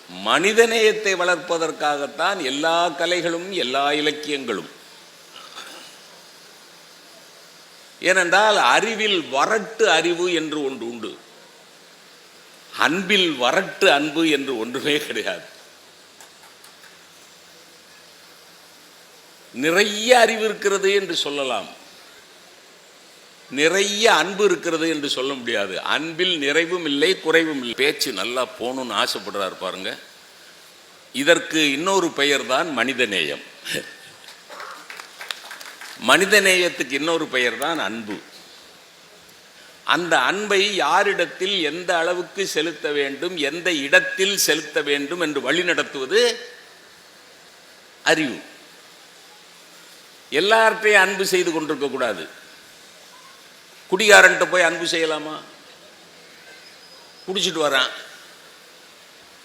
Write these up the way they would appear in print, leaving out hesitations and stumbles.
மனிதநேயத்தை வளர்ப்பதற்காகத்தான் எல்லா கலைகளும் எல்லா இலக்கியங்களும். ஏனென்றால் அறிவில் வரட்டு அறிவு என்று ஒன்று உண்டு, அன்பில் வரட்டு அன்பு என்று ஒன்றுமே கிடையாது. நிறைய அறிவு இருக்கிறது என்று சொல்லலாம், நிறைய அன்பு இருக்கிறது என்று சொல்ல முடியாது. அன்பில் நிறைவும் இல்லை குறைவும் இல்லை. பேச்சு நல்லா போகணும்னு ஆசைப்படுறாரு பாருங்க. இதற்கு இன்னொரு பெயர் தான் மனிதநேயம். மனிதநேயத்துக்கு இன்னொரு பெயர் தான் அன்பு. அந்த அன்பை யாரிடத்தில் எந்த அளவுக்கு செலுத்த வேண்டும், எந்த இடத்தில் செலுத்த வேண்டும் என்று வழிநடத்துவது அறிவு. எல்லார்ட்டையும் அன்பு செய்து கொண்டிருக்க கூடாது. குடிகாரன்ட்ட போய் அன்பு செய்யலாமா? குடிச்சிட்டு வரான்,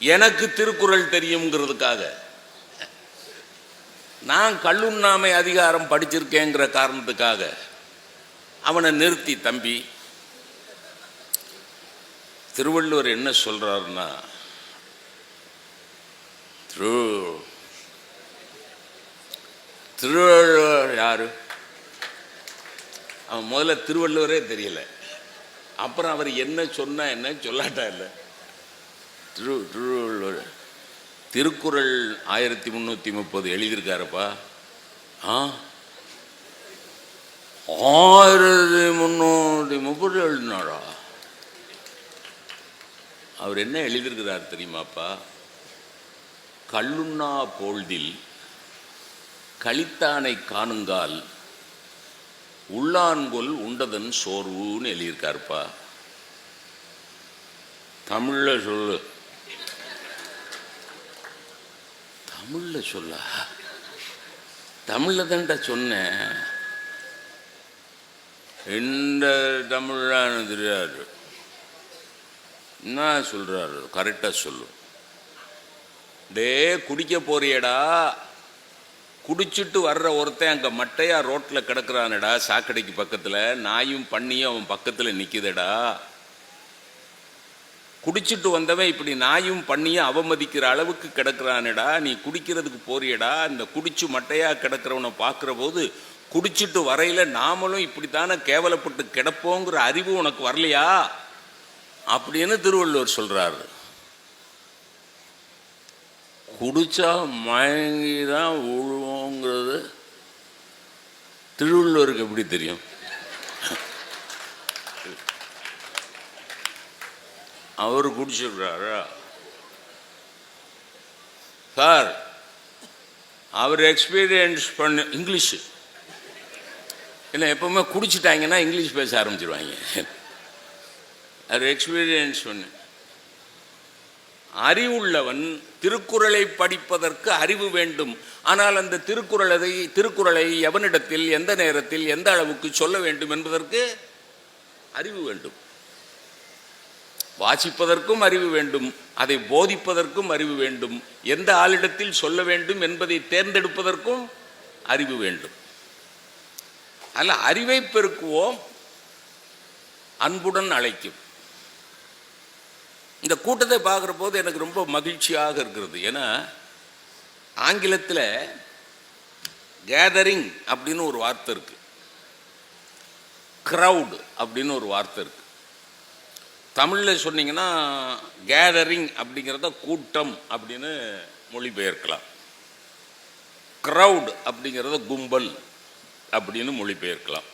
எனக்கு திருக்குறள் தெரியுங்கிறதுக்காக, நான் கல்லுண்ணாமை அதிகாரம் படிச்சிருக்கேங்கிற காரணத்துக்காக அவனை நிறுத்தி, தம்பி திருவள்ளுவர் என்ன சொல்றாருன்னா, திருவள்ளுவர் யாரு? அவன் முதல்ல திருவள்ளுவரே தெரியல, அப்புறம் அவர் என்ன சொன்னா என்ன சொல்லாட்டா இல்லை. திருவள்ளுவர் திருக்குறள் 1330 எழுதியிருக்காருப்பா. 1330 எழுதினாரா? அவர் என்ன எழுதியிருக்கிறார் தெரியுமாப்பா? கல்லுண்ணா போழ்தில் கலித்தானை காணுங்கால் உள்ளான்கொல் உண்டதன் சோர்வுன்னு எழுதியிருக்காருப்பா. தமிழ்ல சொல்லு, தமிழ்ல சொல்ல, தமிழ்ல தான்டா சொன்னேன். எந்த தமிழான்னு தெரியாது, என்ன சொல்றாரு? கரெக்டா சொல்லு. டே குடிக்க போறியடா, குடிச்சிட்டு வர்ற ஒருத்தன் அங்கே மட்டையா ரோட்டில் கிடக்குறானடா, சாக்கடைக்கு பக்கத்தில் நாயும் பண்ணியும் அவன் பக்கத்தில் நிற்குதடா. குடிச்சிட்டு வந்தவன் இப்படி நாயும் பண்ணியும் அவமதிக்கிற அளவுக்கு கிடக்குறானடா, நீ குடிக்கிறதுக்கு போறியடா. இந்த குடிச்சு மட்டையா கிடக்கிறவனை பார்க்குற போது குடிச்சிட்டு வரையில நாமளும் இப்படித்தானே கேவலப்பட்டு கிடப்போங்கிற அறிவு உனக்கு வரலையா அப்படின்னு திருவள்ளுவர் சொல்றாரு. குடிச்சா மயங்கிதான் விழுவோங்கிறது திருவள்ளுவருக்கு எப்படி தெரியும்? அவர் குடிச்சிடுறாரா சார்? அவர் எக்ஸ்பீரியன்ஸ் பண்ண இங்கிலீஷு இல்லை, எப்பவுமே குடிச்சிட்டாங்கன்னா இங்கிலீஷ் பேச ஆரம்பிச்சிருவாங்க. அவர் எக்ஸ்பீரியன்ஸ் பண்ண அறிவுள்ளவன் திருக்குறளை படிப்பதற்கு அறிவு வேண்டும். ஆனால் அந்த திருக்குறளை எவனிடத்தில் எந்த நேரத்தில் எந்த அளவுக்கு சொல்ல வேண்டும் என்பதற்கு அறிவு வேண்டும். வாசிப்பதற்கும் அறிவு வேண்டும், அதை போதிப்பதற்கும் அறிவு வேண்டும், எந்த ஆளிடத்தில் சொல்ல வேண்டும் என்பதை தேர்ந்தெடுப்பதற்கும் அறிவு வேண்டும். அல்ல, அறிவை பெருக்குவோம், அன்புடன் அழைக்கும். இந்த கூட்டத்தை பார்க்குற போது எனக்கு ரொம்ப மகிழ்ச்சியாக இருக்கிறது. ஏன்னா ஆங்கிலத்தில் கேதரிங் அப்படின்னு ஒரு வார்த்தை இருக்கு, க்ரௌட் அப்படின்னு ஒரு வார்த்தை இருக்கு. தமிழில் சொன்னீங்கன்னா கேதரிங் அப்படிங்கிறத கூட்டம் அப்படின்னு மொழிபெயர்க்கலாம், க்ரௌட் அப்படிங்கிறத கும்பல் அப்படின்னு மொழிபெயர்க்கலாம்.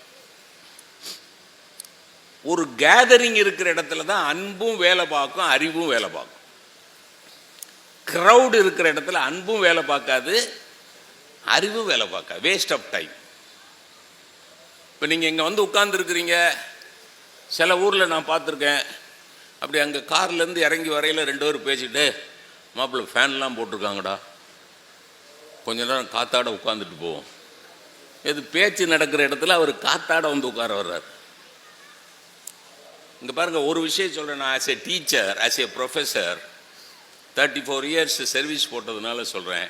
ஒரு கேதரிங் இருக்கிற இடத்துல தான் அன்பும் வேலை பார்க்கும், அறிவும் வேலை பார்க்கும். க்ரௌட் இருக்கிற இடத்துல அன்பும் வேலை பார்க்காது, அறிவும் வேலை பார்க்காது. Waste of time. இப்போ நீங்கள் இங்கே வந்து உட்கார்ந்துருக்கிறீங்க, சில ஊரில் நான் பார்த்துருக்கேன், அப்படி அங்கே கார்லேருந்து இறங்கி வரையில் 2 பேர் பேசிட்டு, மாப்பிள்ளை ஃபேன்லாம் போட்டிருக்காங்கடா, கொஞ்ச நேரம் காத்தாட உட்காந்துட்டு போவோம். இது பேச்சு நடக்கிற இடத்துல அவர் காத்தாட வந்து உட்கார வர்றார். இங்கே பாருங்கள், ஒரு விஷயம் சொல்கிறேன். நான் as a teacher, as a professor 34 years service போட்டதுனால சொல்கிறேன்.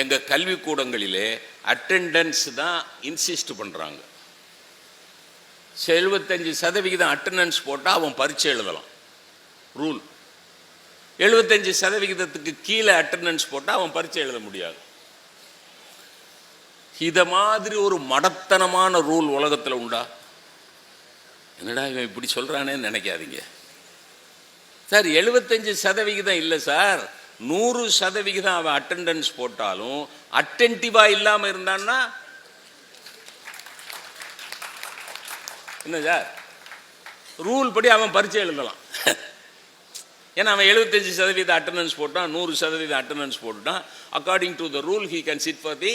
எங்கள் கல்விக்கூடங்களிலே அட்டெண்டன்ஸ் தான் இன்சிஸ்ட் பண்ணுறாங்க. 75% அட்டெண்டன்ஸ் போட்டால் அவன் பரீட்சை எழுதலாம், ரூல். 75% கீழே அட்டெண்டன்ஸ் போட்டால் அவன் பரீட்சை எழுத முடியாது. இத மாதிரி ஒரு மடத்தனமான ரூல் உலகத்தில் உண்டா? என்னடா இவன் இப்படி சொல்றானே நினைக்காதீங்க சார். 75% இல்லை சார், 100% அவன் அட்டெண்டன்ஸ் போட்டாலும் அட்டென்டிவா இல்லாம இருந்தான்னா என்ன சார்? ரூல் படி அவன் பரீட்சை எழுதலாம். ஏன்னா அவன் 75% அட்டெண்டன்ஸ் போட்டான், 100% அட்டெண்டன்ஸ் போட்டான். According to the rule he can sit for the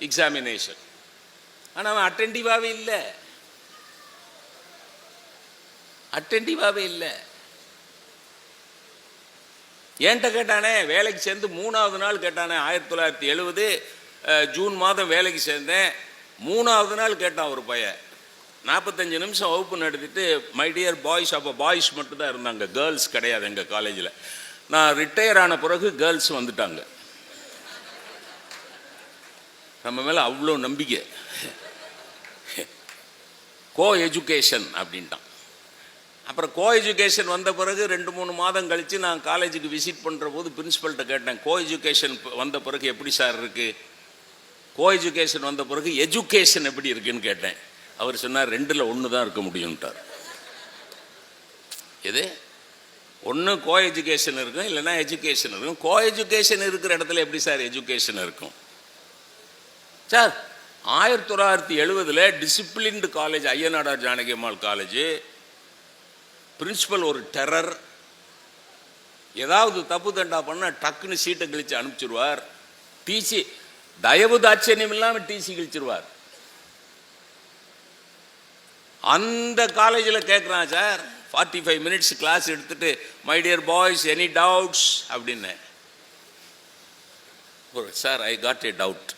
examination. ஆனால் அவன் அட்டென்டிவாகவே இல்லை, அட்டென்டிவாகவே இல்லை. ஏன்ட்ட கேட்டானே, வேலைக்கு சேர்ந்து 3வது நாள் கேட்டானே, 1970 ஜூன் மாதம் வேலைக்கு சேர்ந்தேன். 3வது நாள் கேட்டான் ஒரு பையன். 45 நிமிஷம் வகுப்பு நடத்திட்டு, மை டியர் பாய்ஸ், அப்போ பாய்ஸ் மட்டும்தான் இருந்தாங்க, கேர்ள்ஸ் கிடையாது எங்கள் காலேஜில். நான் ரிட்டையர் ஆன பிறகு கேர்ள்ஸ் வந்துட்டாங்க. நம்ம மேலே அவ்வளோ நம்பிக்கை. கோ எஜுகேஷன் அப்படின்ட்டான். அப்புறம் கோ எஜுகேஷன் வந்த பிறகு 2-3 மாதம் கழித்து நான் காலேஜுக்கு விசிட் பண்ணுற போது பிரின்ஸிபல்கிட்ட கேட்டேன், கோ எஜுகேஷன் வந்த பிறகு எப்படி சார் இருக்குது, கோ எஜுகேஷன் வந்த பிறகு எஜுகேஷன் எப்படி இருக்குன்னு கேட்டேன். அவர் சொன்னார், 2ல் 1 தான் இருக்க முடியும்ட்டார். எது? ஒன்று கோ எஜுகேஷன் இருக்கும், இல்லைன்னா எஜுகேஷன் இருக்கும். கோ எஜுகேஷன் இருக்கிற இடத்துல எப்படி சார் எஜுகேஷன் இருக்கும் sir? 1970 disciplined college, Ayyanadar Janaki Ammal college. Principal ஒரு டெரர். ஏதாவது தப்பு தண்டா பண்ண டக்குன்னு சீட்டை கிழிச்சு அனுப்பிச்சிருவார். டிசி தயவு தாட்சணியம் இல்லாமல் டிசி கிழிச்சிருவார். அந்த காலேஜில் கேட்குறான் சார், 45 மினிட்ஸ் கிளாஸ் எடுத்துட்டு, my dear boys any doubts அப்படின்னு. Sir I got a doubt.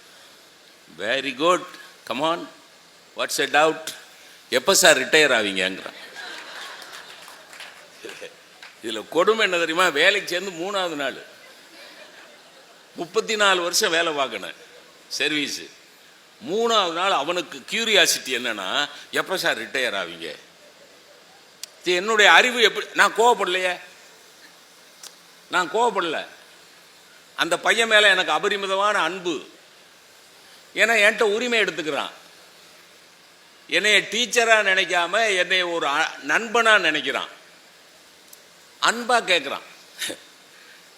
Very good, come on, what's a doubt? எப்போ சார் ரிட்டையர் ஆவீங்கிறான். இதில் கொடுமை என்ன தெரியுமா? வேலைக்கு சேர்ந்து 3வது நாள், 34 வருஷம் வேலை பார்க்கணும் சர்வீஸு. 3வது நாள் அவனுக்கு கியூரியாசிட்டி என்னன்னா, எப்போ சார் ரிட்டையர் ஆவீங்க? என்னுடைய அறிவு எப்படி? நான் கோவப்படலையே, நான் கோவப்படல. அந்த பையன் மேலே எனக்கு அபரிமிதமான அன்பு. ஏன்னா என்கிட்ட உரிமை எடுத்துக்கிறான். என்னைய டீச்சராக நினைக்காம என்னை ஒரு நண்பனாக நினைக்கிறான். அன்பா கேட்குறான்,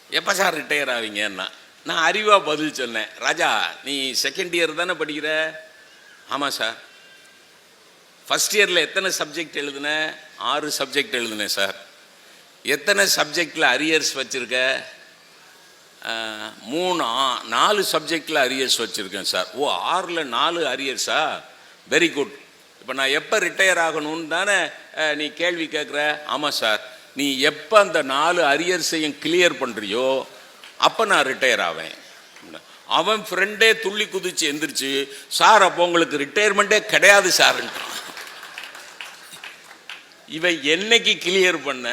எப்போ சார் ரிட்டையர் ஆவீங்கன்னா. நான் அறிவாக பதில் சொன்னேன், ராஜா நீ செகண்ட் இயர் தானே படிக்கிற? ஆமாம் சார். ஃபஸ்ட் இயரில் எத்தனை சப்ஜெக்ட் எழுதுனேன்? 6 சப்ஜெக்ட் எழுதுனேன் சார். எத்தனை சப்ஜெக்டில் அரியர்ஸ் வச்சுருக்க? 4 சப்ஜெக்டில் அரியர்ஸ் வச்சுருக்கேன் சார். ஓ, 6ல் 4 அரியர்ஸா? Very good. இப்போ நான் எப்போ ரிட்டையர் ஆகணும்னு தானே நீ கேள்வி கேட்குற? ஆமாம் சார். நீ எப்போ அந்த 4 அரியர்ஸையும் கிளியர் பண்ணுறியோ அப்போ நான் ரிட்டையர் ஆவேன். அவன் ஃப்ரெண்டே துள்ளி குதிச்சு எந்திரிச்சு, சார் அப்போ உங்களுக்கு ரிட்டையர்மெண்ட்டே கிடையாது சார்ன்றான். இவன் என்னைக்கு கிளியர் பண்ண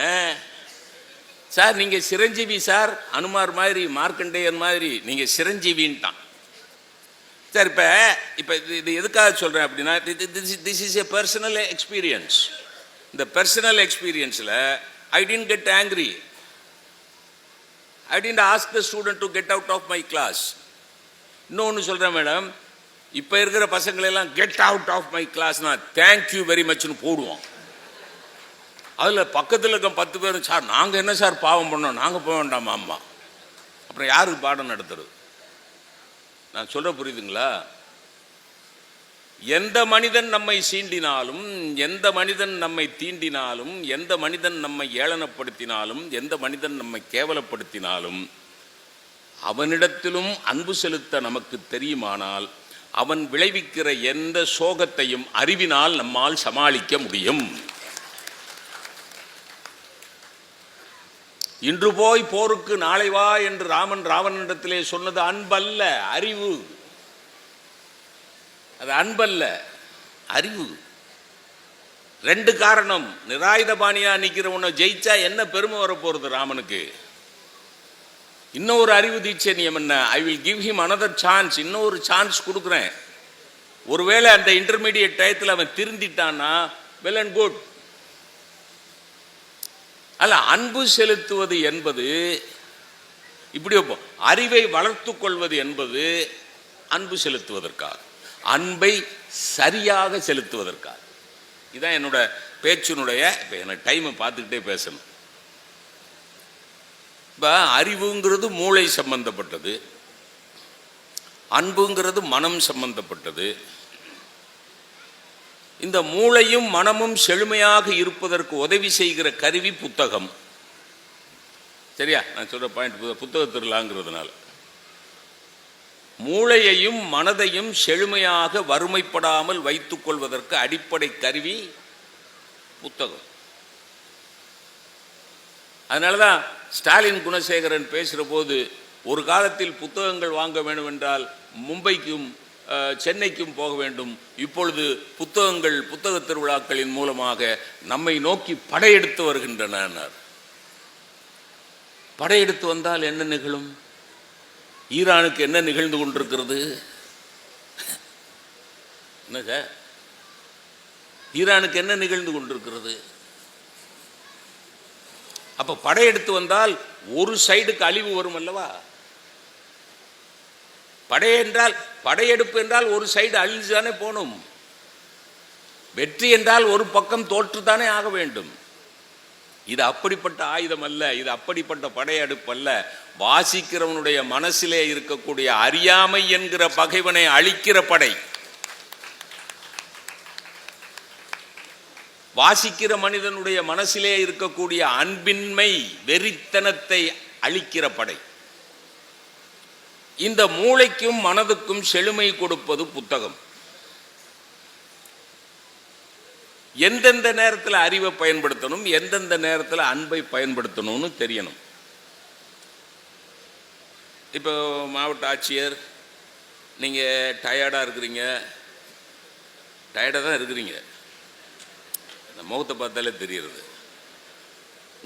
சார்? நீங்கள் சிரஞ்சீவி சார், அனுமார் மாதிரி, மார்க்கண்டேயன் மாதிரி நீங்கள் சிரஞ்சீவின்ட்டான் சார். இப்போ இது எதுக்காக சொல்கிறேன் அப்படின்னா, this is a personal experience. இந்த பர்சனல் எக்ஸ்பீரியன்ஸில் I didn't get angry. I didn't ask the student to get out of my class. இன்னொன்று சொல்கிறேன் மேடம், இப்போ இருக்கிற பசங்களெல்லாம் கெட் அவுட் ஆஃப் மை கிளாஸ்னா தேங்க்யூ வெரி மச்னு போடுவோம். அதில் பக்கத்தில் இருக்க 10 பேரும், சார் நாங்கள் என்ன சார் பாவம் பண்ணோம், நாங்கள் போக வேண்டாமா அம்மா? அப்புறம் யாருக்கு பாடம் நடத்துறது? நான் சொல்கிற புரியுதுங்களா? எந்த மனிதன் நம்மை சீண்டினாலும், எந்த மனிதன் நம்மை தீண்டினாலும், எந்த மனிதன் நம்மை ஏளனப்படுத்தினாலும், எந்த மனிதன் நம்மை கேவலப்படுத்தினாலும், அவனிடத்திலும் அன்பு செலுத்த நமக்கு தெரியுமானால், அவன் விளைவிக்கிற எந்த சோகத்தையும் அறிவினால் நம்மால் சமாளிக்க முடியும். இன்று போய் போருக்கு நாளை வா என்று ராமன் ராவணனிடத்திலே சொன்னது அன்பல்ல, அறிவு. அது அன்பல்ல, அறிவு. 2 காரணம். நிராயுதபாணியா நிற்கிறவனை ஜெயிச்சா என்ன பெருமை வரப்போறது ராமனுக்கு? இன்னொரு அறிவு தீட்சணியம் என்ன? I will give him another chance. இன்னொரு சான்ஸ் கொடுக்குறேன். ஒருவேளை அந்த இன்டர்மீடியட் டயத்தில் அவன் திருந்திட்டான்னா வெல் அண்ட் குட். அல்ல, அன்பு செலுத்துவது என்பது இப்படி வைப்போம். அறிவை வளர்த்து கொள்வது என்பது அன்பு செலுத்துவதற்காக, அன்பை சரியாக செலுத்துவதற்காக. இதுதான் என்னோட பேச்சினுடைய, இப்போ எனக்கு டைமை பார்த்துக்கிட்டே பேசணும். இப்போ அறிவுங்கிறது மூளை சம்பந்தப்பட்டது, அன்புங்கிறது மனம் சம்பந்தப்பட்டது. இந்த மூளையும் மனமும் செழுமையாக இருப்பதற்கு உதவி செய்கிற கருவி புத்தகம். சரியா? நான் சொல்ற பாயிண்ட் புத்தக திருவிழாங்கிறதுனால மூளையையும் மனதையும் செழுமையாக வறுமைப்படாமல் வைத்துக் கொள்வதற்கு அடிப்படை கருவி புத்தகம். அதனாலதான் ஸ்டாலின் குணசேகரன் பேசுகிற போது, ஒரு காலத்தில் புத்தகங்கள் வாங்க வேண்டும் என்றால் மும்பைக்கும் சென்னைக்கும் போக வேண்டும், இப்பொழுது புத்தகங்கள் புத்தக திருவிழாக்களின் மூலமாக நம்மை நோக்கி படையெடுத்து வருகின்றன. படையெடுத்து வந்தால் என்ன நிகழும்? ஈரானுக்கு என்ன நிகழ்ந்து கொண்டிருக்கிறது? என்ன சார், ஈரானுக்கு என்ன நிகழ்ந்து கொண்டிருக்கிறது? அப்ப படையெடுத்து வந்தால் ஒரு சைடுக்கு அழிவு வரும் அல்லவா? படையெடுப்பு என்றால் ஒரு சைடு அழிஞ்சுதானே போகணும். வெற்றி என்றால் ஒரு பக்கம் தோற்றுத்தானே ஆக வேண்டும். இது அப்படிப்பட்ட ஆயுதம் அல்ல, இது அப்படிப்பட்ட படையெடுப்பு அல்ல. வாசிக்கிறவனுடைய மனசிலே இருக்கக்கூடிய அறியாமை என்கிற பகைவனை அழிக்கிற படை, வாசிக்கிற மனிதனுடைய மனசிலே இருக்கக்கூடிய அன்பின்மை வெறித்தனத்தை அழிக்கிற படை. இந்த மூளைக்கும் மனதுக்கும் செழுமை கொடுப்பது புத்தகம். எந்தெந்த நேரத்தில் அறிவை பயன்படுத்தணும், எந்தெந்த நேரத்தில் அன்பை பயன்படுத்தணும்னு தெரியணும். இப்போ மாவட்ட ஆட்சியர், நீங்கள் டயர்டாக இருக்கிறீங்க, டயர்டாக தான் இருக்கிறீங்க, இந்த முகத்தை பார்த்தாலே தெரிகிறது.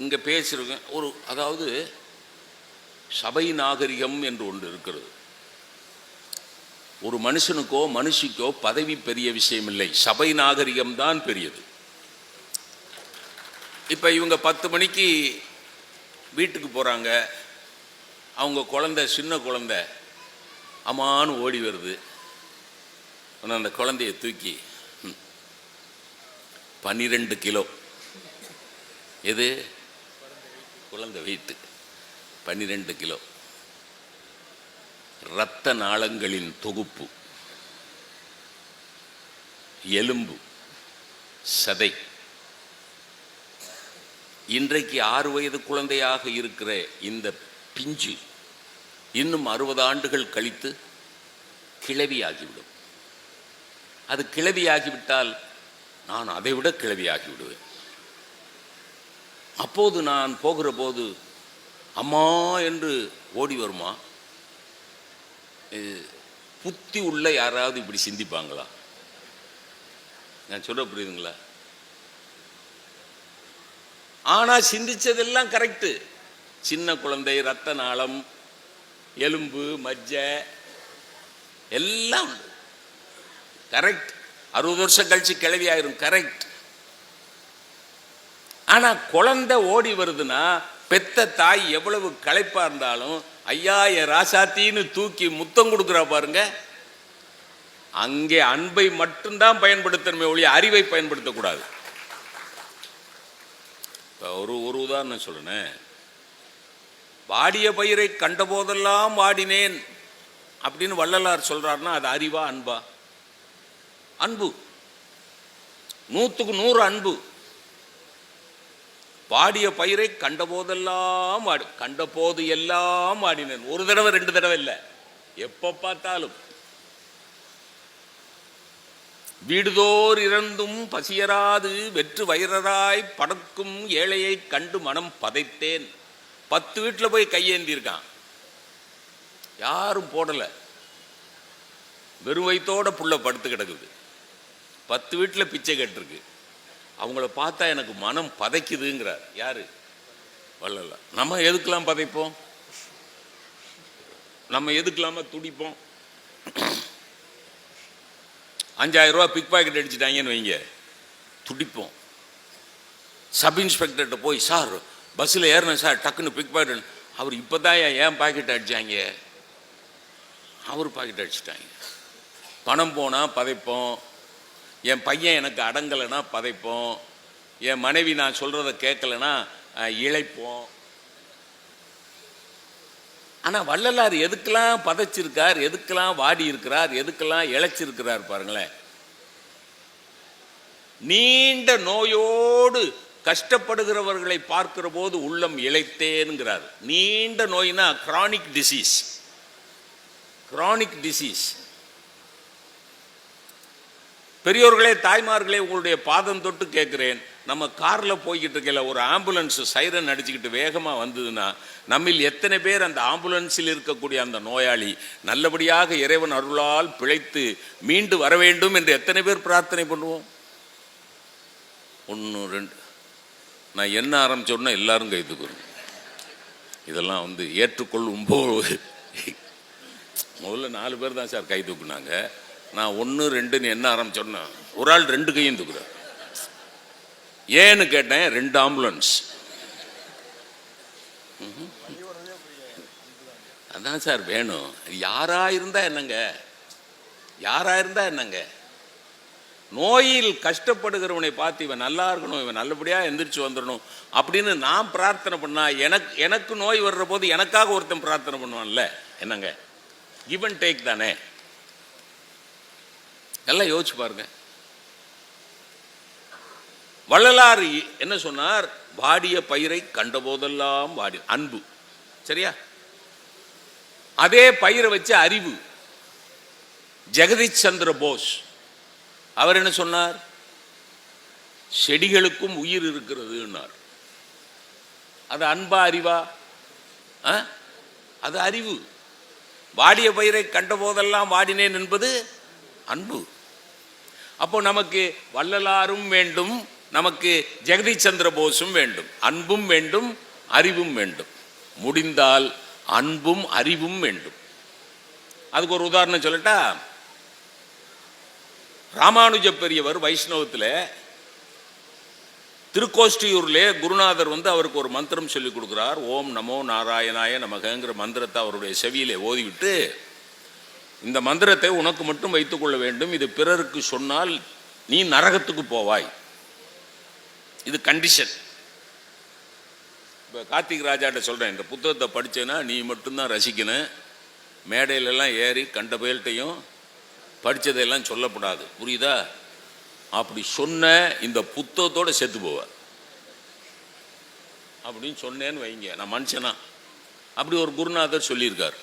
இங்கே பேசுகிறவங்க அதாவது சபை நாகரிகம் என்று ஒன்று இருக்கிறது. ஒரு மனுஷனுக்கோ மனுஷிக்கோ பதவி பெரிய விஷயம் இல்லை, சபை நாகரிகம் தான் பெரியது. இப்போ இவங்க 10 மணிக்கு வீட்டுக்கு போகிறாங்க, அவங்க குழந்தை, சின்ன குழந்தை அம்மான்னு ஓடி வருது. அந்த குழந்தைய தூக்கி 12 கிலோ, எது குழந்தை வெயிட்டு 12 கிலோ, இரத்த நாளங்களின் தொகுப்பு, எலும்பு, சதை. இன்றைக்கு 6 வயது குழந்தையாக இருக்கிற இந்த பிஞ்சு இன்னும் 60 ஆண்டுகள் கழித்து கிழவியாகிவிடும். அது கிழவியாகிவிட்டால் நான் அதை விட கிழவியாகிவிடுவேன். அப்போது நான் போகிற போது அம்மா என்று ஓடி வருமா? புத்தி உள்ள யாராவது இப்படி சிந்திப்பாங்களா? நான் சொல்ல புரியுதுங்களா? ஆனா சிந்திச்சதெல்லாம் கரெக்டு. சின்ன குழந்தை, ரத்த நாளம், எலும்பு, மஜ்ஜை எல்லாம் கரெக்ட். 60 வருஷம் கழிச்சு கிளவி ஆயிரும், கரெக்ட். ஆனா குழந்தை ஓடி வருதுன்னா பெத்த தாய் எவ்வளவு களைப்பா இருந்தாலும் ஐயா என் ராசாத்தின்னு தூக்கி முத்தம் கொடுக்குறா பாருங்க. அங்கே அன்பை மட்டும்தான் பயன்படுத்தணுமே ஒழிய அறிவை பயன்படுத்தக்கூடாது. ஒரு உதாரணம் சொல்றேன். வாடிய பயிரை கண்ட போதெல்லாம் வாடினேன் அப்படின்னு வள்ளலார் சொல்றாருன்னா அது அறிவா அன்பா? அன்பு, 100க்கு 100 அன்பு. வாடிய பயிரை கண்ட போதெல்லாம் கண்ட போது எல்லாம் வாடினேன். ஒரு தடவை 2 தடவை இல்லை, எப்ப பார்த்தாலும். வீடுதோர் இறந்தும் பசியராது வெற்று வயிறராய் படக்கும் ஏழையை கண்டு மனம் பதைத்தேன். 10 வீட்டில் போய் கையேந்தி இருக்கான், யாரும் போடல, வெறும் வயித்தோட புள்ள படுத்து கிடக்குது. 10 வீட்டில் பிச்சை கேட்டிருக்கு. அவங்கள பார்த்தா எனக்கு மனம் பதைக்குதுங்கிறார். யாரு? வள்ளலார். நம்ம எதுக்கெல்லாம் பதைப்போம்? நம்ம எதுக்கெல்லாம துடிப்போம்? 5000 ரூபா பிக் பாக்கெட் அடிச்சுட்டாங்கன்னு வைங்க, துடிப்போம். சப் இன்ஸ்பெக்டர்கிட்ட போய், சார் பஸ்ஸில் ஏறினேன் சார், டக்குன்னு பிக் பாக்கெட். அவர் இப்போ தான் ஏன் பாக்கெட் அடித்தாங்க, அவர் பாக்கெட் அடிச்சிட்டாங்க. பணம் போனால் பதைப்போம், என் பையன் எனக்கு அடங்கலைன்னா பதைப்போம், என் மனைவி நான் சொல்கிறத கேட்கலைன்னா இழைப்போம். ஆனால் வள்ளலார் எதுக்கெல்லாம் பதைச்சிருக்கார், எதுக்கெல்லாம் வாடி இருக்கிறார், எதுக்கெல்லாம் இழைச்சிருக்கிறார் பாருங்களேன். நீண்ட நோயோடு கஷ்டப்படுகிறவர்களை பார்க்கிற போது உள்ளம் இழைத்தேனுங்கிறார். நீண்ட நோய்னா கிரானிக் டிசீஸ், கிரானிக் டிசீஸ். பெரியோர்களே, தாய்மார்களே, உங்களுடைய பாதம் தொட்டு கேட்கிறேன். நம்ம காரில் போய்கிட்டு இருக்கல ஒரு ஆம்புலன்ஸ் சைரன் அடிச்சுக்கிட்டு வேகமாக வந்ததுன்னா நம்மில் எத்தனை பேர் அந்த ஆம்புலன்ஸில் இருக்கக்கூடிய அந்த நோயாளி நல்லபடியாக இறைவன் அருளால் பிழைத்து மீண்டு வர வேண்டும் என்று எத்தனை பேர் பிரார்த்தனை பண்ணுவோம்? 1 2 நான் என்ன ஆரம்பிச்சோன்னா எல்லாரும் கை தூக்குறோம். இதெல்லாம் ஏற்றுக்கொள்ளும் போது முதல்ல 4 பேர் தான் சார் கை தூக்குனாங்க. நான் 1 2ன்னு என்ன ஆரம்பிச்சோன்னா ஒரு ஆள் 2 கையும் தூக்குறார். ஏன்னு கேட்டேன், 2 ஆம்புலன்ஸ். அதான் சார் வேணும். யாரா இருந்தா என்னங்க, யாரா இருந்தா என்னங்க, நோயில் கஷ்டப்படுகிறவனை பார்த்து இவன் நல்லா இருக்கணும், இவன் நல்லபடியா எந்திரிச்சு வந்துடணும் அப்படின்னு நான் பிரார்த்தனை பண்ணா எனக்கு நோய் வர்ற போது எனக்காக ஒருத்தன் பிரார்த்தனை பண்ணுவான்ல, என்னங்க கிவ் அண்ட் டேக் தானே. எல்லாம் யோசிச்சு பாருங்க. வள்ளலார் என்ன சொன்னார்? வாடிய பயிரை கண்டபோதெல்லாம் வாடி, அன்பு. சரியா? அதே பயிரை வச்சு அறிவு. ஜெகதீஷ் சந்திர போஸ் அவர் என்ன சொன்னார்? செடிகளுக்கும் உயிர் இருக்கிறதுன்னார். அது அன்பா அறிவா? அது அறிவு. வாடிய பயிரை கண்டபோதெல்லாம் வாடினேன் என்பது அன்பு. அப்போ நமக்கு வள்ளலாரும் வேண்டும், நமக்கு ஜெகதீஷ் சந்திர போஸும் வேண்டும். அன்பும் வேண்டும், அறிவும் வேண்டும். முடிந்தால் அன்பும் அறிவும் வேண்டும். அதுக்கு ஒரு உதாரணம் சொல்லட்டா? ராமானுஜ பெரியவர் வைஷ்ணவத்தில் திருக்கோஷ்டியூர்லே குருநாதர் அவருக்கு ஒரு மந்திரம் சொல்லி கொடுக்குறார். ஓம் நமோ நாராயணாய நமகங்கிற மந்திரத்தை அவருடைய செவியிலே ஓதிவிட்டு, இந்த மந்திரத்தை உனக்கு மட்டும் வைத்துக்கொள்ள வேண்டும், இது பிறருக்கு சொன்னால் நீ நரகத்துக்கு போவாய். இது கண்டிஷன். இப்போ கார்த்திக் ராஜாட்ட சொல்கிறேன், இந்த புத்தகத்தை படித்தேன்னா நீ மட்டும்தான் ரசிக்கணும், மேடையிலெல்லாம் ஏறி கண்ட பயல்கிட்டையும் படித்ததையெல்லாம் சொல்லப்படாது, புரியுதா? அப்படி சொன்ன இந்த புத்தகத்தோடு செத்து போவார் அப்படின்னு சொன்னேன்னு வைங்க. நான் மனுஷனா? அப்படி ஒரு குருநாதர் சொல்லியிருக்கார்.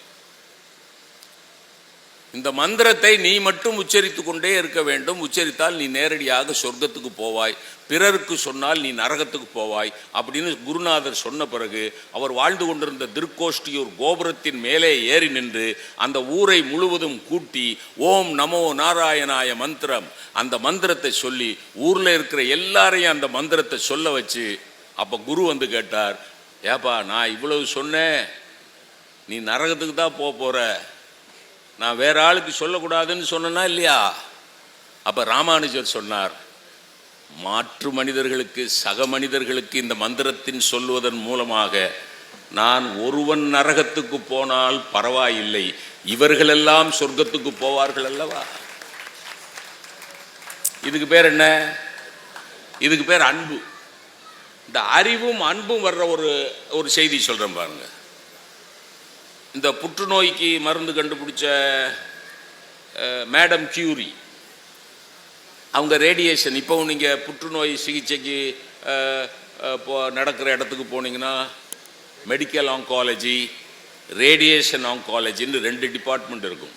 இந்த மந்திரத்தை நீ மட்டும் உச்சரித்து கொண்டே இருக்க வேண்டும். உச்சரித்தால் நீ நேரடியாக சொர்க்கத்துக்கு போவாய், பிறருக்கு சொன்னால் நீ நரகத்துக்கு போவாய் அப்படின்னு குருநாதர் சொன்ன பிறகு அவர் வாழ்ந்து கொண்டிருந்த திருக்கோஷ்டியூர் கோபுரத்தின் மேலே ஏறி நின்று அந்த ஊரை முழுவதும் கூட்டி ஓம் நமோ நாராயணாய மந்திரம், அந்த மந்திரத்தை சொல்லி ஊரில் இருக்கிற எல்லாரையும் அந்த மந்திரத்தை சொல்ல வச்சு, அப்போ குரு கேட்டார், ஏப்பா நான் இவ்வளவு சொன்னேன், நீ நரகத்துக்கு தான் போகிற, நான் வேற ஆளுக்கு சொல்லக்கூடாதுன்னு சொன்னா இல்லையா? அப்ப ராமானுஜர் சொன்னார், மாற்று மனிதர்களுக்கு, சக மனிதர்களுக்கு இந்த மந்திரத்தின் சொல்வதன் மூலமாக நான் ஒருவன் நரகத்துக்கு போனால் பரவாயில்லை, இவர்களெல்லாம் சொர்க்கத்துக்கு போவார்கள் அல்லவா? இதுக்கு பேர் என்ன? இதுக்கு பேர் அன்பு. இந்த அறிவும் அன்பும் வர்ற ஒரு செய்தி சொல்றேன் பாருங்க. இந்த புற்றுநோய்க்கு மருந்து கண்டுபிடிச்ச மேடம் கியூரி, அவங்க ரேடியேஷன், இப்போ நீங்கள் புற்றுநோய் சிகிச்சைக்கு நடக்கிற இடத்துக்கு போனீங்கன்னா மெடிக்கல் ஆங்காலஜி, ரேடியேஷன் ஆங்காலஜின்னு 2 டிபார்ட்மெண்ட் இருக்கும்.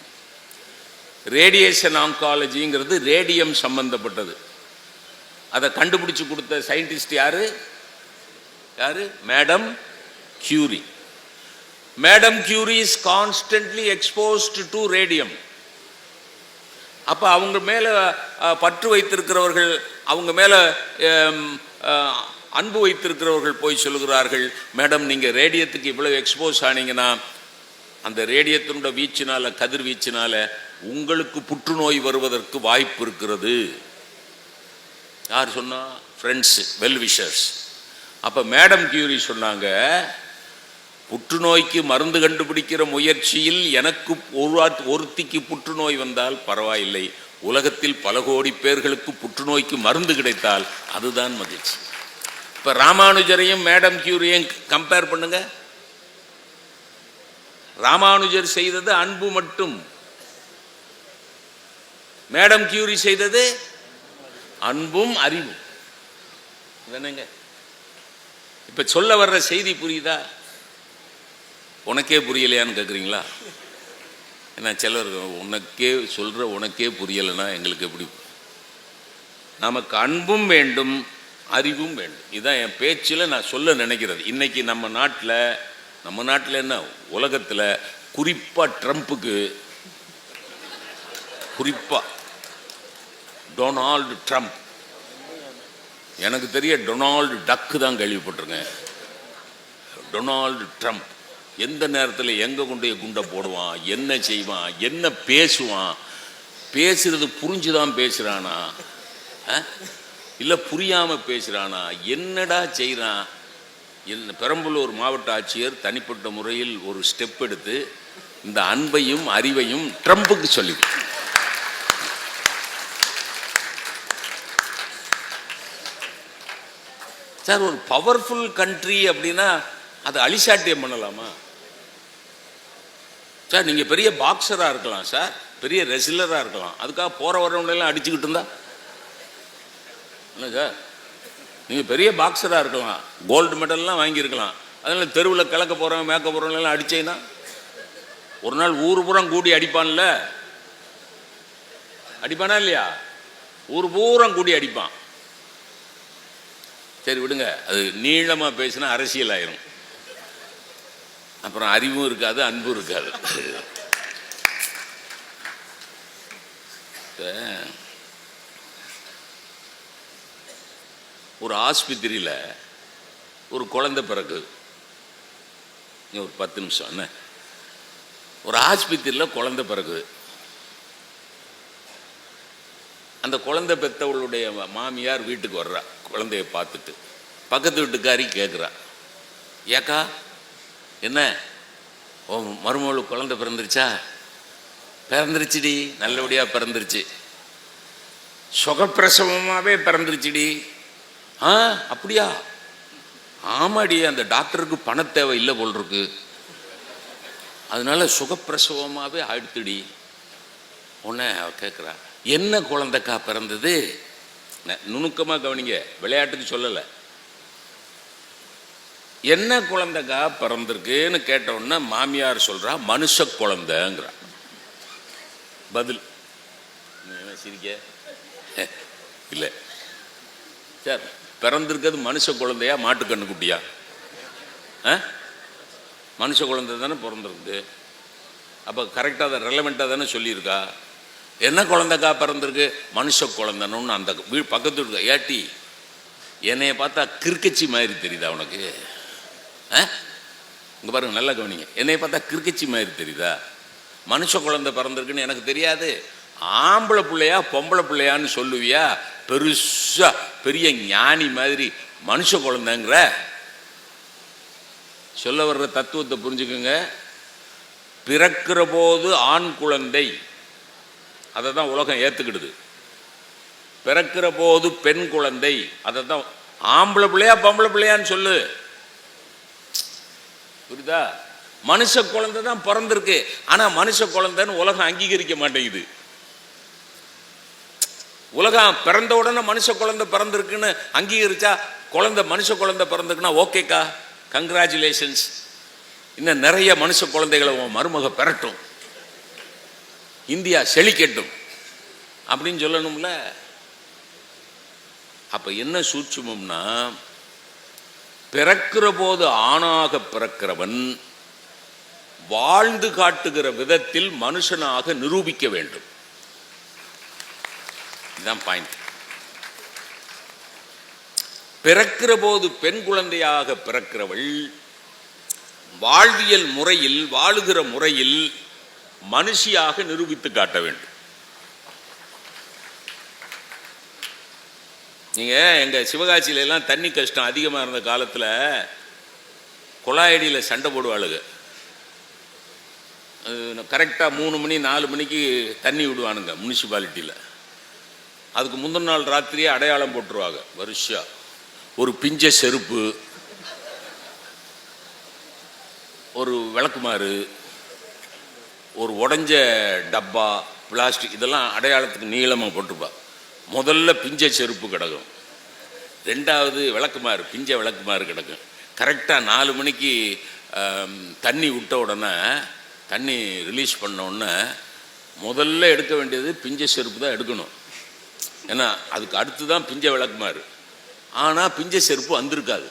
ரேடியேஷன் ஆங்காலஜிங்கிறது ரேடியம் சம்பந்தப்பட்டது. அதை கண்டுபிடிச்சு கொடுத்த சயின்டிஸ்ட் யாரு? Madam Curie. Madam Curie is constantly exposed to radium. அப்போ அவங்க மேலே பற்று வைத்திருக்கிறவர்கள், அவங்க மேலே அன்பு வைத்திருக்கிறவர்கள் போய் சொல்லுகிறார்கள், மேடம் நீங்கள் ரேடியத்துக்கு இவ்வளவு எக்ஸ்போஸ் ஆனீங்கன்னா அந்த ரேடியத்தினுடைய வீச்சினால, கதிர்வீச்சினால உங்களுக்கு புற்றுநோய் வருவதற்கு வாய்ப்பு இருக்கிறது. யார் சொன்னா? Friends, well-wishers. அப்ப மேடம் கியூரி சொன்னாங்க, புற்றுநோய்க்கு மருந்து கண்டுபிடிக்கிற முயற்சியில் எனக்கு ஒருத்திக்கு புற்றுநோய் வந்தால் பரவாயில்லை, உலகத்தில் பல கோடி பேர்களுக்கு புற்றுநோய்க்கு மருந்து கிடைத்தால் அதுதான் மகிழ்ச்சி. இப்ப ராமானுஜரையும் மேடம் கியூரியையும் கம்பேர் பண்ணுங்க. ராமானுஜர் செய்தது அன்பு மட்டும், மேடம் கியூரி செய்தது அன்பும் அறிவும். இப்ப சொல்ல வர்ற செய்தி புரியுதா? உனக்கே புரியலையான்னு கேட்குறீங்களா? ஏன்னா சிலர் உனக்கே சொல்ற உனக்கே புரியலைன்னா எங்களுக்கு எப்படி? நமக்கு அன்பும் வேண்டும், அறிவும் வேண்டும். இதுதான் என் பேச்சில் நான் சொல்ல நினைக்கிறது. இன்னைக்கு நம்ம நாட்டில் என்ன, உலகத்தில் குறிப்பாக ட்ரம்ப்புக்கு, குறிப்பாக டொனால்டு ட்ரம்ப், எனக்கு தெரிய டொனால்டு டக்கு தான் கேள்விப்பட்டிருக்கேன். டொனால்டு ட்ரம்ப் எந்த நேரத்தில் எங்கே கொண்டு குண்டை போடுவான், என்ன செய்வான், என்ன பேசுவான், பேசுறது புரிஞ்சுதான் பேசுகிறானா இல்லை புரியாமல் பேசுகிறானா, என்னடா செய்கிறான்? பெரம்பலூர் மாவட்ட ஆட்சியர் தனிப்பட்ட முறையில் ஒரு ஸ்டெப் எடுத்து இந்த அன்பையும் அறிவையும் ட்ரம்புக்கு சொல்லி, சார் ஒரு பவர்ஃபுல் கண்ட்ரி அப்படின்னா அது அழிசாட்டியம் பண்ணலாமா சார்? நீங்க பெரிய பாக்ஸரா இருக்கலாம் சார், பெரிய ரெஸ்லரா இருக்கலாம், அதுக்காக போற வரவங்களெல்லாம் அடிச்சுக்கிட்டு இருந்தா என்ன சார்? நீங்க பெரிய பாக்ஸரா இருக்கலாம், கோல்டு மெடல்லாம் வாங்கியிருக்கலாம், அதனால தெருவில் கிழக்க போறவங்க மேற்க போறவங்க எல்லாம் அடிச்சேன்னா ஒரு நாள் ஊர் பூரம் கூடி அடிப்பான்ல, அடிப்பானா இல்லையா? ஊர் பூரம் கூடி அடிப்பான். சரி விடுங்க, அது நீளமா பேசினா அரசியல் ஆயிரும், அப்புறம் அறிவும் இருக்காது, அன்பும் இருக்காது. ஒரு ஆஸ்பத்திரியில் ஒரு குழந்தை பிறகு, ஒரு 10 நிமிஷம் என்ன, ஒரு ஆஸ்பத்திரியில் குழந்தை பிறகு, அந்த குழந்தை பெற்றவளுடைய மாமியார் வீட்டுக்கு வர்றா, குழந்தைய பார்த்துட்டு பக்கத்து வீட்டுக்காரி கேட்குறா, ஏக்கா என்ன ஓ மருமகளுக்கு குழந்தை பிறந்துருச்சா? பிறந்துருச்சுடி, நல்லபடியாக பிறந்துருச்சு, சுகப்பிரசவமாகவே பிறந்துருச்சுடி. ஆ அப்படியா? ஆமாடி, அந்த டாக்டருக்கு பண தேவை இல்லை போல் இருக்கு, அதனால சுகப்பிரசவமாகவே ஆயிடுத்துடி. உடனே அவ கேட்குறா, என்ன குழந்தைக்கா பிறந்தது? நுணுக்கமாக கவனிங்க, விளையாட்டுக்கு சொல்லலை. என்ன குழந்தைக்கா பிறந்திருக்குன்னு கேட்ட உடனே மாமியார் சொல்றா, மனுஷ குழந்தைங்கிறா. பதில் சிரிக்க இல்லை சார், பிறந்திருக்கிறது மனுஷ குழந்தையா மாட்டுக்கண்ணு குட்டியா? மனுஷ குழந்தை தானே பிறந்திருக்கு, அப்போ கரெக்டாக தான் ரெலவெண்ட்டாக தானே சொல்லியிருக்கா. என்ன குழந்தைக்கா பிறந்திருக்கு? மனுஷ குழந்தைன்னு. அந்த பக்கத்து வீட்டு, ஏட்டி என்னைய பார்த்தா கிறுக்கச்சி மாதிரி தெரியுதா உனக்கு? இங்கே பாருங்க, நல்லா கவனிங்க, என்னைய பார்த்தா கிறுக்கச்சி மாதிரி தெரியுதா? மனுஷ குழந்தை பிறந்திருக்குன்னு எனக்கு தெரியாது, ஆம்பளை பிள்ளையா பொம்பளை பிள்ளையான்னு சொல்லுவியா? பெருசா பெரிய ஞானி மாதிரி மனுஷ குழந்தைங்கிற. சொல்ல வர்ற தத்துவத்தை புரிஞ்சுக்குங்க. பிறக்கிற போது ஆண் குழந்தை, அதை தான் உலகம் ஏத்துக்கிடுது. பிறக்கிற போது பெண் குழந்தை, அதை தான் ஆம்பளை பிள்ளையா பொம்பளை பிள்ளையான்னு சொல்லு, புரியுதா? மனுஷ குழந்தை தான் பிறந்திருக்கு, ஆனா மனுஷ குழந்தைன்னு உலகம் அங்கீகரிக்க மாட்டேங்குது. உலகம் பிறந்த உடனே மனுஷ குழந்தை பிறந்திருக்குன்னு அங்கீகரிச்சா, குழந்தை மனுஷ குழந்தை பிறந்திருக்குன்னா ஓகேக்கா, கங்க்ராச்சுலேஷன்ஸ், இன்னும் நிறைய மனுஷ குழந்தைகளை மருமக பெறட்டும், இந்தியா செழிக்கட்டும் அப்படின்னு சொல்லணும்ல. அப்ப என்ன சூட்சுமம்னா, பிறக்கிற போது ஆணாக பிறக்கிறவன் வாழ்ந்து காட்டுகிற விதத்தில் மனுஷனாக நிரூபிக்க வேண்டும். இதுதான் பாயிண்ட். பிறக்கிற போது பெண் குழந்தையாக பிறக்கிறவள் வாழ்வியல் முறையில், வாழுகிற முறையில் மனுஷியாக நிரூபித்து காட்ட வேண்டும். நீங்கள் எங்கள் சிவகாசியிலலாம் தண்ணி கஷ்டம் அதிகமாக இருந்த காலத்தில் குழாயடியில் சண்டை போடுவாளுங்க. கரெக்டாக 3 மணி 4 மணிக்கு தண்ணி விடுவானுங்க முனிசிபாலிட்டியில். அதுக்கு முந்தின நாள் ராத்திரியே அடையாளம் போட்டுருவாங்க. வருஷா ஒரு பிஞ்ச செருப்பு, ஒரு விளக்குமாறு, ஒரு உடஞ்ச டப்பா, பிளாஸ்டிக், இதெல்லாம் அடையாளத்துக்கு நீளமாக போட்டிருப்பா. முதல்ல பிஞ்ச செருப்பு கிடக்கும், ரெண்டாவது விளக்குமாறு, பிஞ்ச விளக்குமாறு கிடக்கும். கரெக்டாக 4 மணிக்கு தண்ணி விட்ட உடனே, தண்ணி ரிலீஸ் பண்ண உடனே முதல்ல எடுக்க வேண்டியது பிஞ்ச செருப்பு தான் எடுக்கணும். ஏன்னா அதுக்கு அடுத்து தான் பிஞ்ச விளக்குமாறு. ஆனால் பிஞ்ச செருப்பு வந்திருக்காது.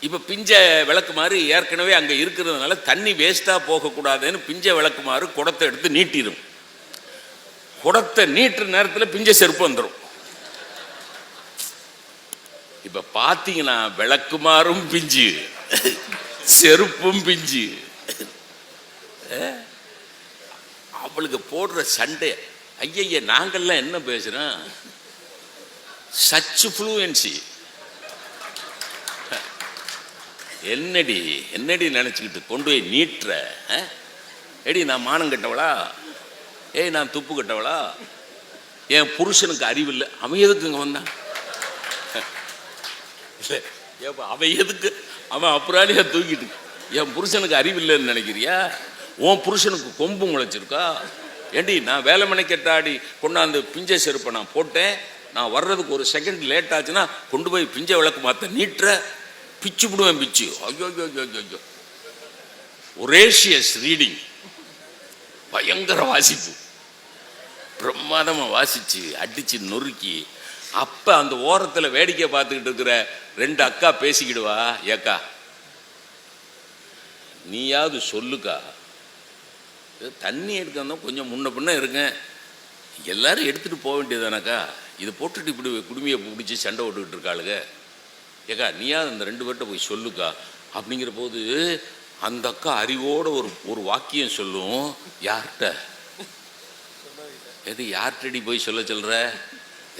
இப்போ பிஞ்ச விளக்குமாறு ஏற்கனவே அங்கே இருக்கிறதுனால தண்ணி வேஸ்ட்டாக போகக்கூடாதுன்னு பிஞ்ச விளக்குமாறு குடத்தை எடுத்து நீட்டிடும். குடத்தை நீட்டுற நேரத்தில் பிஞ்ச செருப்பு வந்துடும். இப்போ பார்த்தீங்கன்னா விளக்குமாறும் பிஞ்சு, செருப்பும் பிஞ்சு. அவளுக்கு போடுற சண்டை, ஐய நாங்கள்லாம் என்ன பேசுகிறோம், சச் ஃப்ளூயன்சி. என்னடி என்னடி நினச்சிக்கிட்டு கொண்டு போய் நீட்டுற? எடி நான் மானம் கட்டவளா? ஏய் நான் துப்பு கட்டவளா? என் புருஷனுக்கு அறிவில்லை, அவன் எதுக்கு இங்கே வந்தான்? இல்லை ஏப்பா அவன் எதுக்கு, அவன் அப்புறாலியாக தூக்கிட்டு, என் புருஷனுக்கு அறிவில்லைன்னு நினைக்கிறியா? உன் புருஷனுக்கு கொம்பு முளைச்சிருக்கா? ஏண்டி நான் வேலை மணி கெட்டாடி கொண்டாந்து பிஞ்ச செருப்பை நான் போட்டேன், நான் வர்றதுக்கு ஒரு செகண்ட் லேட் ஆச்சுன்னா கொண்டு போய் பிஞ்ச விளக்கு மாற்ற நீட்டுற, பிச்சு விடுவேன் பிச்சு. ஐயோ ஐயோ ஐயோ ஐயோ, ஒரேஷியஸ் ரீடிங், பயங்கர வாசிப்பு, பிரமாதமாக வாசிச்சு அடிச்சு நொறுக்கி. அப்போ அந்த ஓரத்தில் வேடிக்கை பார்த்துக்கிட்டு இருக்கிற 2 அக்கா பேசிக்கிடுவா, ஏக்கா நீயாவது சொல்லுக்கா, தண்ணி எடுக்கணும் கொஞ்சம் முன்ன பின்ன இருங்க, எல்லாரும் எடுத்துகிட்டு போக வேண்டியதானக்கா, இதை போட்டுட்டு இப்படி குடுமையை பிடிச்சி சண்டை போட்டுக்கிட்டு இருக்காளுங்க, ஏக்கா நீயாவது அந்த 2 பேர்கிட்ட போய் சொல்லுக்கா. அப்படிங்கிற போது அந்த அக்கா அறிவோட ஒரு வாக்கியம் சொல்லும், யார்கிட்ட, எது யார்கிட்டடி போய் சொல்கிற,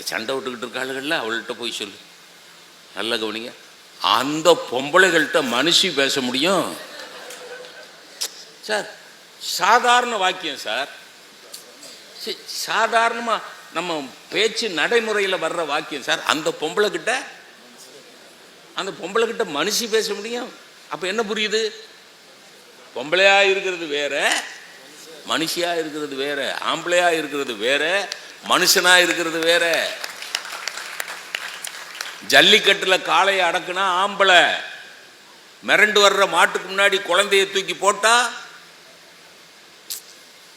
சண்டை விட்டுக்கிட்டு இருக்காளுகள்ல அவள்கிட்ட போய் சொல்லு. நல்ல கவனிங்க, அந்த பொம்பளைகள்கிட்ட மனுஷி பேச முடியும் சார்? சாதாரண வாக்கியம் சார், சாதாரணமாக நம்ம பேச்சு நடைமுறையில் வர்ற வாக்கியம் சார். அந்த பொம்பளை கிட்ட மனுஷி பேச முடியும். அப்போ என்ன புரியுது? பொம்பளையா இருக்கிறது வேற, மனுஷியா இருக்கிறது வேற, ஆம்பளையா இருக்கிறது வேற, மனுஷனா இருக்கிறது வேற. ஜல்லிக்கட்டில் காளையை அடக்குனா ஆம்பளை, மிரண்டு வர்ற மாட்டுக்கு முன்னாடி குழந்தைய தூக்கி போட்டா,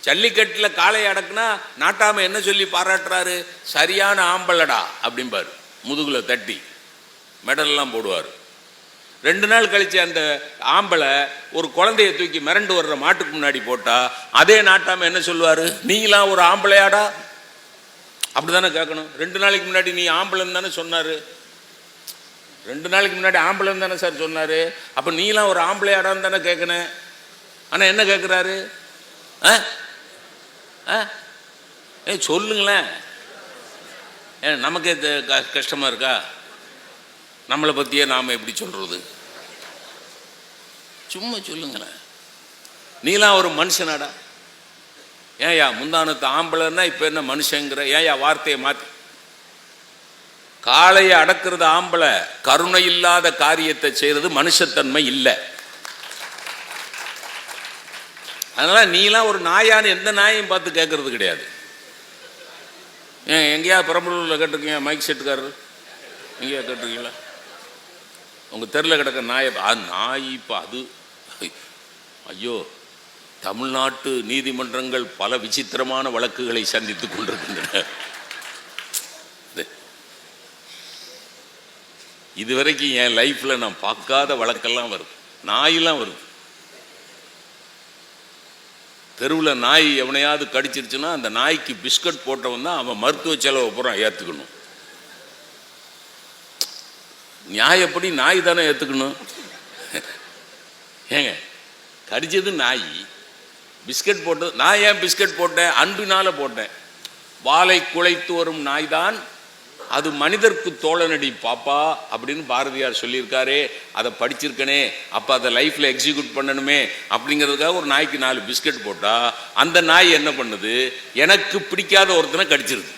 ஜல்லிக்கட்டில் காளையை அடக்குனா நாட்டாம என்ன சொல்லி பாராட்டுறாரு, சரியான ஆம்பளடா அப்படிம்பாரு, முதுகுல தட்டி மெடல்லாம் போடுவார். 2 நாள் கழிச்சு அந்த ஆம்பளை ஒரு குழந்தைய தூக்கி மிரண்டு வர்ற மாட்டுக்கு முன்னாடி போட்டா அதே நாட்டாம என்ன சொல்லுவாரு, நீங்களாம் ஒரு ஆம்பளையாடா, அப்படிதானே கேட்கணும். 2 நாளைக்கு முன்னாடி நீ ஆம்பளைன்னு தானே சொன்னாரு, 2 நாளைக்கு முன்னாடி ஆம்பளைன்னு தானே சார் சொன்னாரு, அப்போ நீலாம் ஒரு ஆம்பளையாடான்னு தானே கேட்கணும். ஆனால் என்ன கேட்குறாரு, சொல்லுங்களேன். நமக்கே கஷ்டமாக இருக்கா? நம்மளை பற்றியே நாம் எப்படி சொல்கிறது? சும்மா சொல்லுங்களேன். நீலாம் ஒரு மனுஷனாடா, ஏன்யா முந்தானத்து ஆம்பளைன்னா இப்போ என்ன மனுஷங்கிற, ஏன்யா வார்த்தையை மாற்றி? காளையை அடக்கிறது ஆம்பளை, கருணை இல்லாத காரியத்தை செய்கிறது மனுஷத்தன்மை இல்லை. அதனால் நீலாம் ஒரு நாயான்னு எந்த நாயையும் பார்த்து கேட்கறது கிடையாது. ஏன் எங்கேயா பெரம்பலூரில் கேட்டிருக்கீங்க மைக் செட்டுக்காரர், எங்கேயா கேட்டிருக்கீங்களா? உங்கள் தெருவில் கிடக்க நாயை, நாய் இப்போ அது, ஐயோ தமிழ்நாட்டு நீதிமன்றங்கள் பல விசித்திரமான வழக்குகளை சந்தித்து கொண்டிருக்கின்றன. இதுவரைக்கும் என் லைஃப்பில் நான் பார்க்காத வழக்கெல்லாம் வருது, நாயெல்லாம் வருது. தெருவில் நாய் எவனையாவது கடிச்சிருச்சுன்னா அந்த நாய்க்கு பிஸ்கட் போட்டவன் தான் அவன் மருத்துவ செலவை பூரா ஏற்றுக்கணும். நியாயப்படி நாய் தானே ஏற்றுக்கணும். ஏங்க கடிச்சது நாய், பிஸ்கட் போட்டது நான் ஏன் பிஸ்கட் போட்டேன்? அன்பினால போட்டேன். வாலை குலைத்து வரும் நாய் தான் அது மனிதர்க்கு தோழனடி பாப்பா அப்படின்னு பாரதியார் சொல்லியிருக்காரே, அதை படிச்சிருக்கனே, அப்போ அதை லைஃப்பில் எக்ஸிக்யூட் பண்ணணுமே அப்படிங்கிறதுக்காக ஒரு நாய்க்கு 4 பிஸ்கட் போட்டால் அந்த நாய் என்ன பண்ணுது, எனக்கு பிடிக்காத ஒருத்தனை கடிச்சிருது.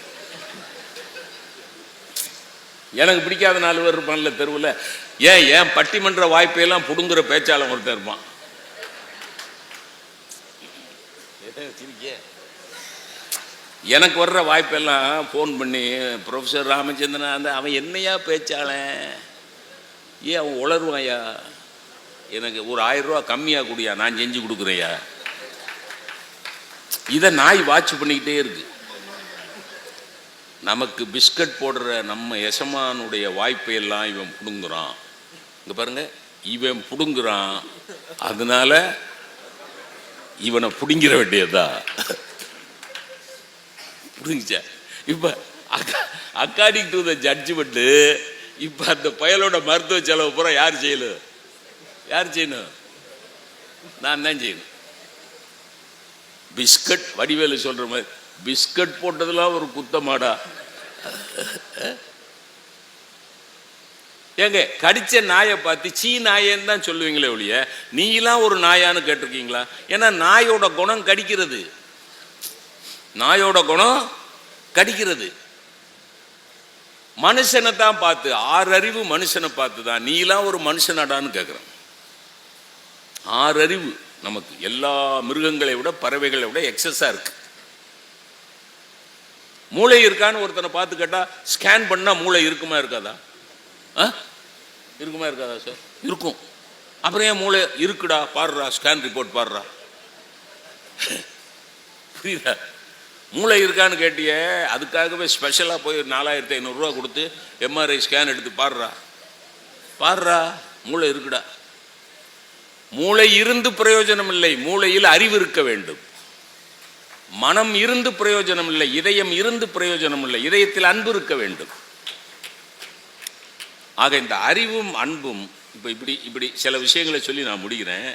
எனக்கு பிடிக்காத 4 பேர் இருப்பான்ல தெருவில், ஏன் பட்டிமன்ற வாய்ப்பையெல்லாம் புடுங்குற பேச்சாளன் ஒருத்தர் இருப்பான். எனக்கு வர்ற வாய்ப்பெல்லாம் ஃபோன் பண்ணி, ப்ரொஃபஸர் ராமச்சந்திரன் அந்த அவன் என்னையா பேச்சாளன், அவன் உளருவாயா, எனக்கு ஒரு 1000 ரூபா கம்மியாக கூடியா, நான் செஞ்சு கொடுக்குறேயா. இதை நாய் வாட்ச் பண்ணிக்கிட்டே இருக்கு. நமக்கு பிஸ்கட் போடுற நம்ம எசமானுடைய வாய்ப்பையெல்லாம் இவன் பிடுங்குறான். இங்கே பாருங்க, இவன் பிடுங்குறான், அதனால இவனை பிடுங்கிற வேண்டியதா புரிஞ்சுச்சா. இப்போ அக்கார்டிங் டு த ஜட்ஜ்மெண்ட், இப்போ அந்த பயலோட மருத்துவ செலவு பூரா யார் செய்யணும், நான் தான் செய்யணும். பிஸ்கட் வடிவேலு சொல்ற மாதிரி பிஸ்கட் போட்டதெல்லாம் ஒரு குத்தமாடா. ஏங்க, கடிச்ச நாயை பார்த்து சீ நாயன்னு தான் சொல்லுவீங்களே ஒழிய நீலாம் ஒரு நாயான்னு கேட்டிருக்கீங்களா? ஏன்னா நாயோட குணம் கடிக்கிறது, நாயோட குணம் கடிக்கிறது. மனுஷனை தான் பார்த்து, 6 அறிவு மனுஷனை பார்த்து தான் நீலாம் ஒரு மனுஷனாடான்னு கேட்குறேன். 6 அறிவு நமக்கு எல்லா மிருகங்களை விட பறவைகளை விட எக்ஸஸா இருக்கு. மூளை இருக்கான்னு ஒருத்தனை பார்த்து கேட்டா, ஸ்கேன் பண்ணா மூளை இருக்குமா இருக்காதா? இருக்குமா இருக்காதா சார்? இருக்கும். அப்புறம் ஏன் மூளை இருக்குடா பாடுறா, ஸ்கேன் ரிப்போர்ட் பாடுறா, புரியுதா? மூளை இருக்கான்னு கேட்டிய, அதுக்காகவே ஸ்பெஷலாக போய் 4500 ரூபா கொடுத்து எம்ஆர்ஐ ஸ்கேன் எடுத்து பாடுறா, மூளை இருக்குடா. மூளை இருந்து பிரயோஜனம் இல்லை, மூளையில் அறிவு இருக்க வேண்டும். மனம் இருந்து பிரயோஜனம் இல்லை, இதயம் இருந்து பிரயோஜனம் இல்லை, இதயத்தில் அன்பு இருக்க வேண்டும். ஆக இந்த அறிவும் அன்பும், இப்போ இப்படி சில விஷயங்களை சொல்லி நான் முடிக்கிறேன்.